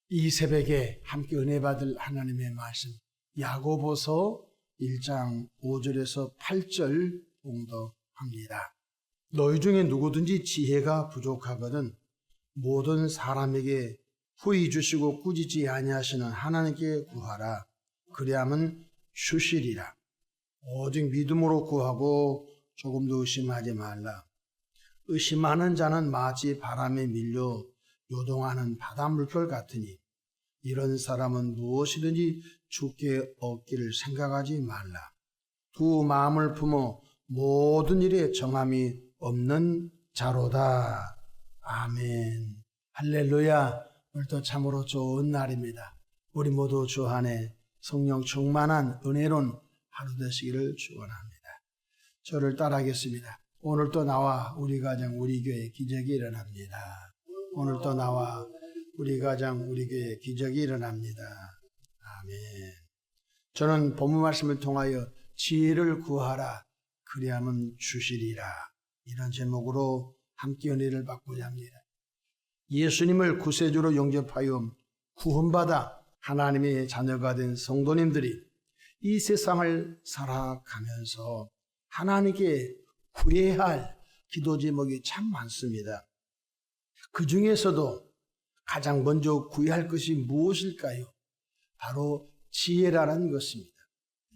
이 새벽에 함께 은혜 받을 하나님의 말씀 야고보서 1장 5절에서 8절 봉독합니다. 너희 중에 누구든지 지혜가 부족하거든 모든 사람에게 후히 주시고 꾸짖지 아니하시는 하나님께 구하라. 그리하면 주시리라. 오직 믿음으로 구하고 조금도 의심하지 말라. 의심하는 자는 마치 바람에 밀려 요동하는 바닷물결 같으니 이런 사람은 무엇이든지 주께 얻기를 생각하지 말라. 두 마음을 품어 모든 일에 정함이 없는 자로다. 아멘. 할렐루야. 오늘도 참으로 좋은 날입니다. 우리 모두 주 안에 성령 충만한 은혜로운 하루 되시기를 축원합니다. 저를 따라하겠습니다. 오늘도 나와 우리 가정 우리 교회 기적이 일어납니다. 오늘도 나와 우리 가정 우리 교회 기적이 일어납니다. 아멘. 저는 본문 말씀을 통하여 지혜를 구하라 그리하면 주시리라 이런 제목으로 함께 은혜를 받고자 합니다. 예수님을 구세주로 영접하여 구원받아 하나님의 자녀가 된 성도님들이 이 세상을 살아가면서 하나님께 구해야 할 기도 제목이 참 많습니다. 그 중에서도 가장 먼저 구해야 할 것이 무엇일까요? 바로 지혜라는 것입니다.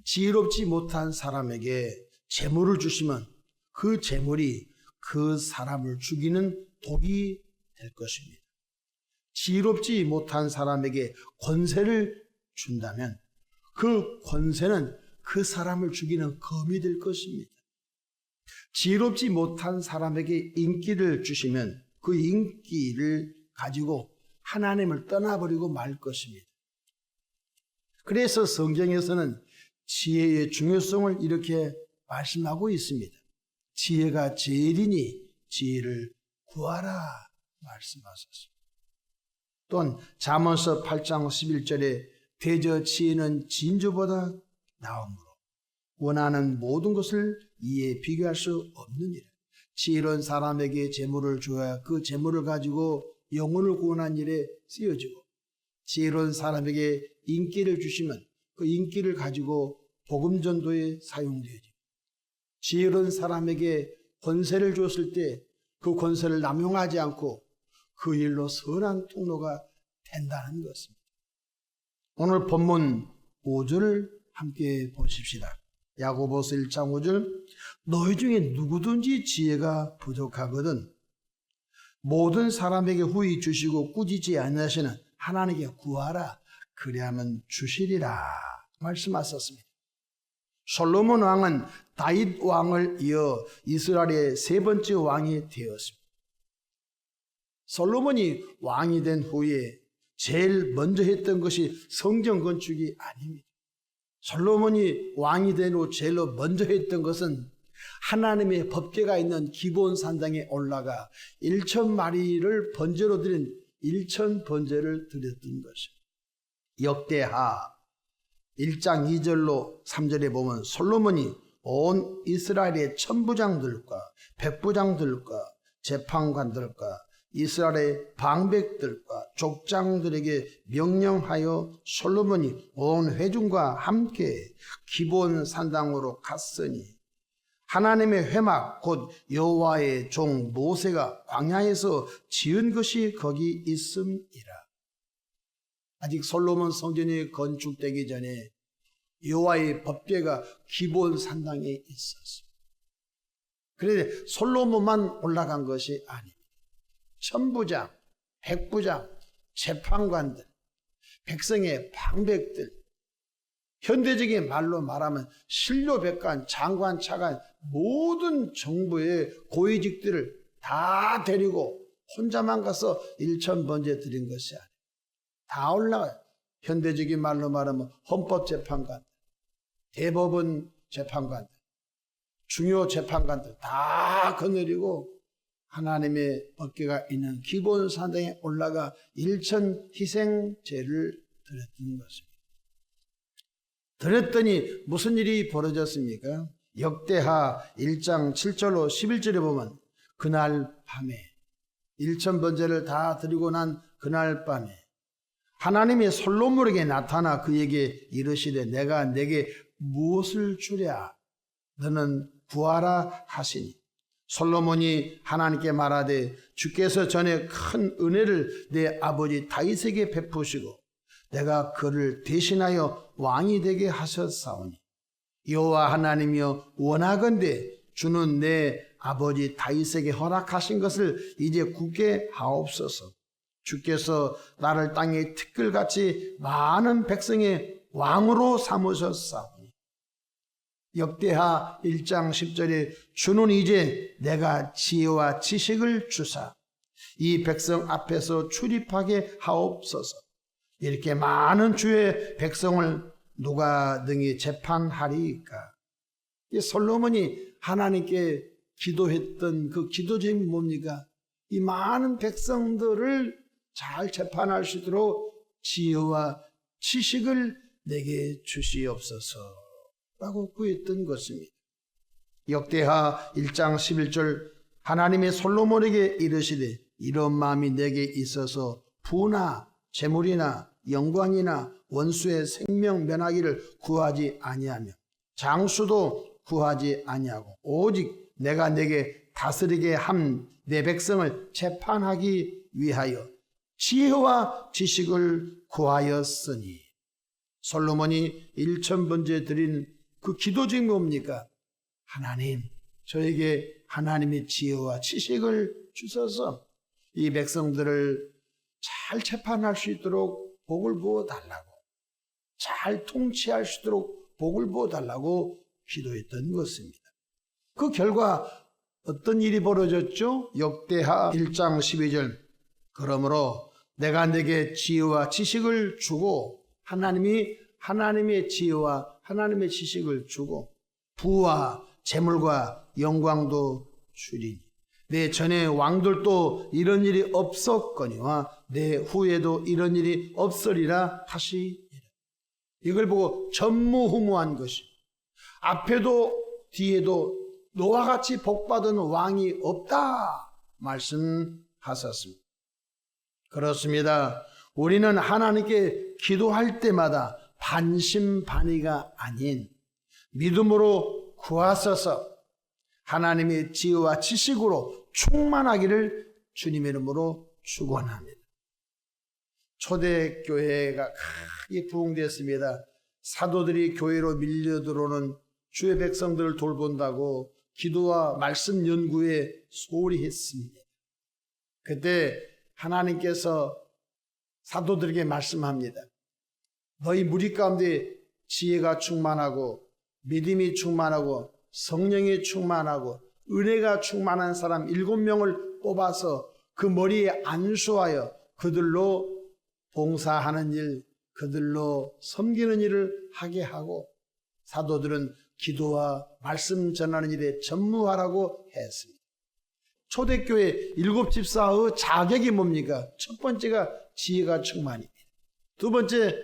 지혜롭지 못한 사람에게 재물을 주시면 그 재물이 그 사람을 죽이는 독이 될 것입니다. 지혜롭지 못한 사람에게 권세를 준다면 그 권세는 그 사람을 죽이는 검이 될 것입니다. 지혜롭지 못한 사람에게 인기를 주시면 그 인기를 가지고 하나님을 떠나버리고 말 것입니다. 그래서 성경에서는 지혜의 중요성을 이렇게 말씀하고 있습니다. 지혜가 제일이니 지혜를 구하라 말씀하셨습니다. 또한 잠언서 8장 11절에 대저 지혜는 진주보다 나음으로 원하는 모든 것을 이에 비교할 수 없느니라. 지혜로운 사람에게 재물을 줘야 그 재물을 가지고 영혼을 구원한 일에 쓰여지고 지혜로운 사람에게 인기를 주시면 그 인기를 가지고 복음 전도에 사용되어지고 지혜로운 사람에게 권세를 줬을 때 그 권세를 남용하지 않고 그 일로 선한 통로가 된다는 것입니다. 오늘 본문 5절을 함께 보십시다. 야고보서 1장 5절 너희 중에 누구든지 지혜가 부족하거든 모든 사람에게 후히 주시고 꾸짖지 아니하시는 하나님께 구하라 그리하면 주시리라 말씀하셨습니다. 솔로몬 왕은 다윗 왕을 이어 이스라엘의 세 번째 왕이 되었습니다. 솔로몬이 왕이 된 후에 제일 먼저 했던 것이 성전 건축이 아닙니다. 솔로몬이 왕이 된 후 제일 먼저 했던 것은 하나님의 법궤가 있는 기본 산당에 올라가 1,000마리를 번제로 드린 1,000번제를 드렸던 것입니다. 역대하 1장 2절로 3절에 보면 솔로몬이 온 이스라엘의 천부장들과 백부장들과 재판관들과 이스라엘의 방백들과 족장들에게 명령하여 솔로몬이 온 회중과 함께 기본 산당으로 갔으니 하나님의 회막 곧 여호와의 종 모세가 광야에서 지은 것이 거기 있음이라. 아직 솔로몬 성전이 건축되기 전에 여호와의 법궤가 기본 산당에 있었습니다. 그런데 솔로몬만 올라간 것이 아닙니다. 천부장, 백부장, 재판관들, 백성의 방백들, 현대적인 말로 말하면 신료백관, 장관, 차관 모든 정부의 고위직들을 다 데리고 혼자만 가서 1,000번제 드린 것이 아니에요. 다 올라가요. 현대적인 말로 말하면 헌법재판관, 대법원 재판관들, 중요 재판관들 다 거느리고 하나님의 법궤가 있는 기본 산당에 올라가 1,000 희생제를 드렸던 것입니다. 드렸더니 무슨 일이 벌어졌습니까? 역대하 1장 7절로 11절에 보면 그날 밤에 1,000번제를 다 드리고 난 그날 밤에 하나님이 솔로몬에게 나타나 그에게 이르시되 내가 내게 무엇을 주랴 너는 구하라 하시니 솔로몬이 하나님께 말하되 주께서 전에 큰 은혜를 내 아버지 다윗에게 베푸시고 내가 그를 대신하여 왕이 되게 하셨사오니 여호와 하나님이여 원하건대 주는 내 아버지 다윗에게 허락하신 것을 이제 굳게 하옵소서. 주께서 나를 땅의 티끌같이 많은 백성의 왕으로 삼으셨사오니 역대하 1장 10절에 주는 이제 내가 지혜와 지식을 주사 이 백성 앞에서 출입하게 하옵소서. 이렇게 많은 주의 백성을 누가 등이 재판하리이까. 이 솔로몬이 하나님께 기도했던 그 기도 제목이 뭡니까? 이 많은 백성들을 잘 재판할 수 있도록 지혜와 지식을 내게 주시옵소서 라고 구했던 것입니다. 역대하 1장 11절 하나님의 솔로몬에게 이르시되 이런 마음이 내게 있어서 부나 재물이나 영광이나 원수의 생명 면하기를 구하지 아니하며 장수도 구하지 아니하고 오직 내가 내게 다스리게 한 내 백성을 재판하기 위하여 지혜와 지식을 구하였으니 솔로몬이 1000번째 드린 그 기도 제목이 뭡니까? 하나님 저에게 하나님의 지혜와 지식을 주셔서 이 백성들을 잘 재판할 수 있도록 복을 부어달라고 잘 통치할 수 있도록 복을 부어달라고 기도했던 것입니다. 그 결과 어떤 일이 벌어졌죠? 역대하 1장 12절 그러므로 내가 내게 지혜와 지식을 주고 하나님이 하나님의 지혜와 하나님의 지식을 주고 부와 재물과 영광도 주리니 내 전에 왕들도 이런 일이 없었거니와 내 후에도 이런 일이 없으리라 하시니라. 이걸 보고 전무후무한 것이 앞에도 뒤에도 너와 같이 복받은 왕이 없다 말씀하셨습니다. 그렇습니다. 우리는 하나님께 기도할 때마다 반신반의가 아닌 믿음으로 구하소서 하나님의 지혜와 지식으로 충만하기를 주님의 이름으로 축원합니다. 초대교회가 크게 부흥되었습니다. 사도들이 교회로 밀려 들어오는 주의 백성들을 돌본다고 기도와 말씀 연구에 소홀히 했습니다. 그때 하나님께서 사도들에게 말씀합니다. 너희 무리 가운데 지혜가 충만하고 믿음이 충만하고 성령이 충만하고 은혜가 충만한 사람 7명을 뽑아서 그 머리에 안수하여 그들로 봉사하는 일, 그들로 섬기는 일을 하게 하고 사도들은 기도와 말씀 전하는 일에 전무하라고 했습니다. 초대교회 7집사의 자격이 뭡니까? 첫 번째가 지혜가 충만입니다. 두 번째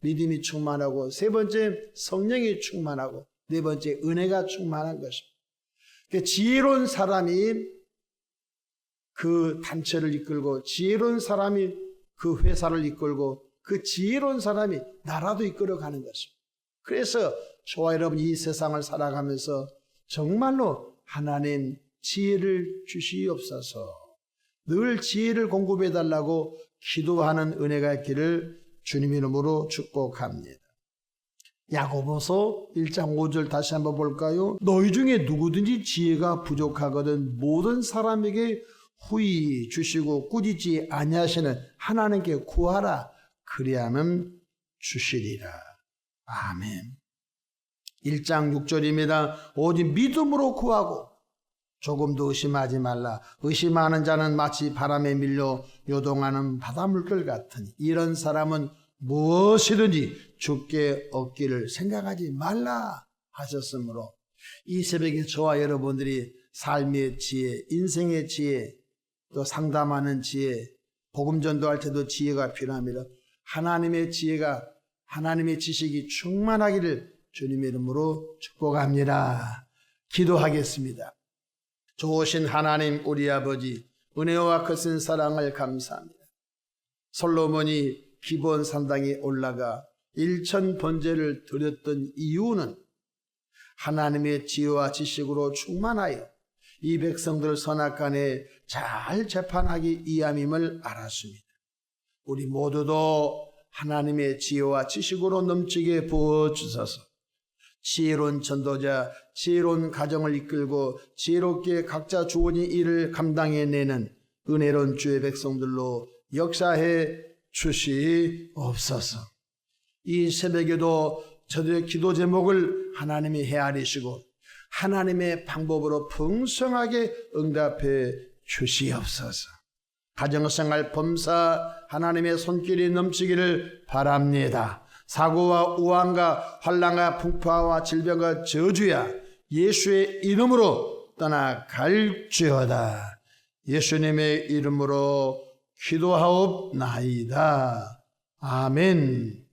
믿음이 충만하고 세 번째 성령이 충만하고 네 번째 은혜가 충만한 것입니다. 그러니까 지혜로운 사람이 그 단체를 이끌고 지혜로운 사람이 그 회사를 이끌고 그 지혜로운 사람이 나라도 이끌어가는 것입니다. 그래서 저와 여러분 이 세상을 살아가면서 정말로 하나님 지혜를 주시옵소서 늘 지혜를 공급해달라고 기도하는 은혜가 있기를 주님 이름으로 축복합니다. 야고보서 1장 5절 다시 한번 볼까요? 너희 중에 누구든지 지혜가 부족하거든 모든 사람에게 후히 주시고 꾸짖지 아니하시는 하나님께 구하라 그리하면 주시리라. 아멘. 1장 6절입니다. 오직 믿음으로 구하고 조금도 의심하지 말라. 의심하는 자는 마치 바람에 밀려 요동하는 바닷물결 같으니 이런 사람은 무엇이든지 주께 얻기를 생각하지 말라 하셨으므로 이 새벽에 저와 여러분들이 삶의 지혜, 인생의 지혜, 또 상담하는 지혜, 복음 전도할 때도 지혜가 필요합니다. 하나님의 지혜가 하나님의 지식이 충만하기를 주님의 이름으로 축복합니다. 기도하겠습니다. 좋으신 하나님 우리 아버지 은혜와 크신 사랑을 감사합니다. 솔로몬이 기본 산당에 올라가 일천 번제를 드렸던 이유는 하나님의 지혜와 지식으로 충만하여 이 백성들 선악간에 잘 재판하기 위함임을 알았습니다. 우리 모두도 하나님의 지혜와 지식으로 넘치게 부어주소서. 지혜로운 전도자, 지혜로운 가정을 이끌고 지혜롭게 각자 주어진 일을 감당해내는 은혜로운 주의 백성들로 역사해 주시옵소서. 이 새벽에도 저들의 기도 제목을 하나님이 헤아리시고 하나님의 방법으로 풍성하게 응답해 주시옵소서. 가정생활 범사 하나님의 손길이 넘치기를 바랍니다. 사고와 우환과 환난과 풍파와 질병과 저주야 예수의 이름으로 떠나갈지어다. 예수님의 이름으로 기도하옵나이다. 아멘.